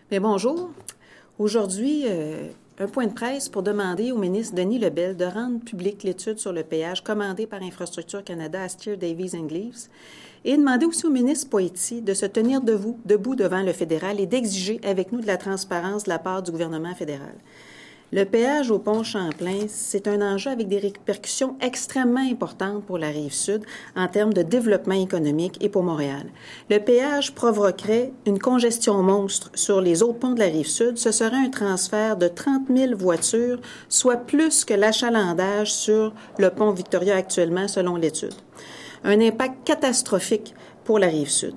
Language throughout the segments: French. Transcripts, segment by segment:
Bien, bonjour. Aujourd'hui, un point de presse pour demander au ministre Denis Lebel de rendre publique l'étude sur le péage commandée par Infrastructure Canada à Steer, Davies and Gleaves et demander aussi au ministre Poitier de se tenir debout devant le fédéral et d'exiger avec nous de la transparence de la part du gouvernement fédéral. Le péage au pont Champlain, c'est un enjeu avec des répercussions extrêmement importantes pour la Rive-Sud en termes de développement économique et pour Montréal. Le péage provoquerait une congestion monstre sur les autres ponts de la Rive-Sud. Ce serait un transfert de 30 000 voitures, soit plus que l'achalandage sur le pont Victoria actuellement, selon l'étude. Un impact catastrophique pour la Rive-Sud.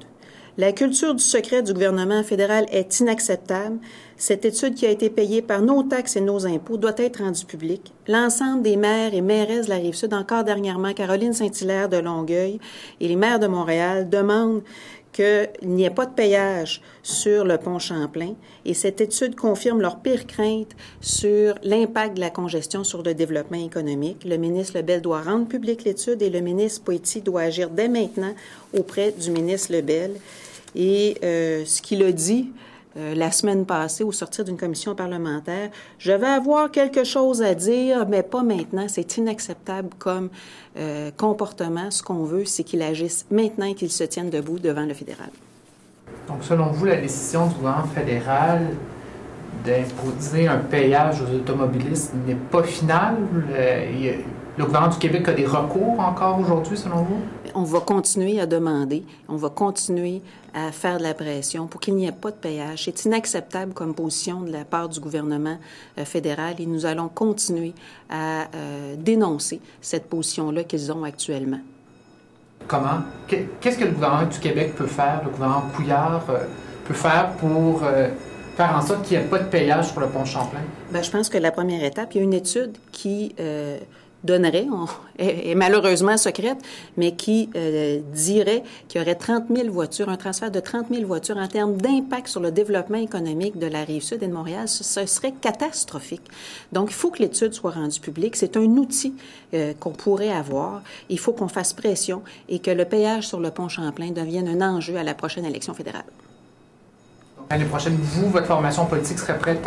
La culture du secret du gouvernement fédéral est inacceptable. Cette étude qui a été payée par nos taxes et nos impôts doit être rendue publique. L'ensemble des maires et mairesses de la Rive-Sud, encore dernièrement, Caroline Saint-Hilaire de Longueuil et les maires de Montréal demandent qu'il n'y ait pas de péage sur le pont Champlain. Et cette étude confirme leur pire crainte sur l'impact de la congestion sur le développement économique. Le ministre Lebel doit rendre publique l'étude et le ministre Poitier doit agir dès maintenant auprès du ministre Lebel. Et ce qu'il a dit la semaine passée au sortir d'une commission parlementaire, je vais avoir quelque chose à dire, mais pas maintenant. C'est inacceptable comme comportement. Ce qu'on veut, c'est qu'il agisse maintenant et qu'il se tienne debout devant le fédéral. Donc, selon vous, la décision du gouvernement fédéral d'imposer un péage aux automobilistes n'est pas finale? Le gouvernement du Québec a des recours encore aujourd'hui, selon vous? On va continuer à demander, on va continuer à faire de la pression pour qu'il n'y ait pas de péage. C'est inacceptable comme position de la part du gouvernement fédéral et nous allons continuer à dénoncer cette position-là qu'ils ont actuellement. Comment? Qu'est-ce que le gouvernement du Québec peut faire, le gouvernement Couillard peut faire pour faire en sorte qu'il n'y ait pas de péage sur le pont Champlain? Bien, je pense que la première étape, il y a une étude qui donnerait, est malheureusement secrète, mais qui dirait qu'il y aurait 30 000 voitures, un transfert de 30 000 voitures en termes d'impact sur le développement économique de la Rive-Sud et de Montréal. Ce serait catastrophique. Donc, il faut que l'étude soit rendue publique. C'est un outil qu'on pourrait avoir. Il faut qu'on fasse pression et que le péage sur le pont Champlain devienne un enjeu à la prochaine élection fédérale. Donc, l'année prochaine, vous, votre formation politique serait prête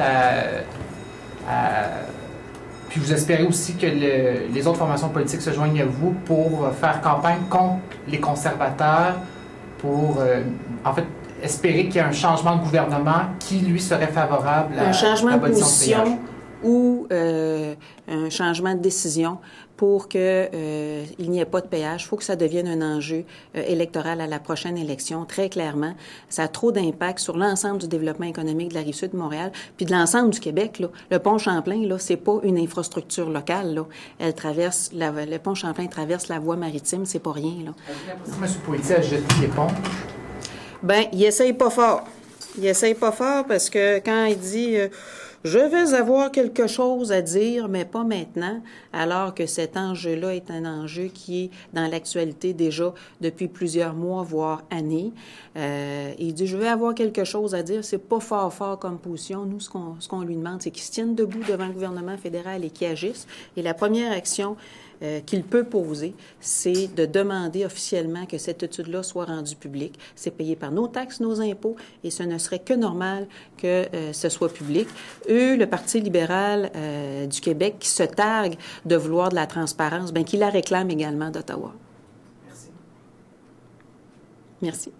Puis vous espérez aussi que les autres formations politiques se joignent à vous pour faire campagne contre les conservateurs, pour, en fait, espérer qu'il y ait un changement de gouvernement qui, lui, serait favorable à l'abolition de péage. Ou un changement de décision pour qu'il n'y ait pas de péage. Il faut que ça devienne un enjeu électoral à la prochaine élection, très clairement. Ça a trop d'impact sur l'ensemble du développement économique de la Rive-Sud de Montréal, puis de l'ensemble du Québec. Là. Le pont Champlain, là, c'est pas une infrastructure locale. Là. Le pont Champlain traverse la voie maritime, c'est pas rien. Là. Avez-vous l'impression que M. Poitier a jeté l'éponge? Bien, il essaye pas fort. Il essaye pas fort parce que quand il dit je vais avoir quelque chose à dire, mais pas maintenant, alors que cet enjeu-là est un enjeu qui est dans l'actualité déjà depuis plusieurs mois, voire années. Il dit, je vais avoir quelque chose à dire. C'est pas fort comme position. Nous, ce qu'on lui demande, c'est qu'il se tienne debout devant le gouvernement fédéral et qu'il agisse. Et la première action qu'il peut poser, c'est de demander officiellement que cette étude-là soit rendue publique. C'est payé par nos taxes, nos impôts, et ce ne serait que normal que ce soit public. Eux, le Parti libéral du Québec, qui se targue de vouloir de la transparence, bien, qui la réclame également d'Ottawa. Merci. Merci.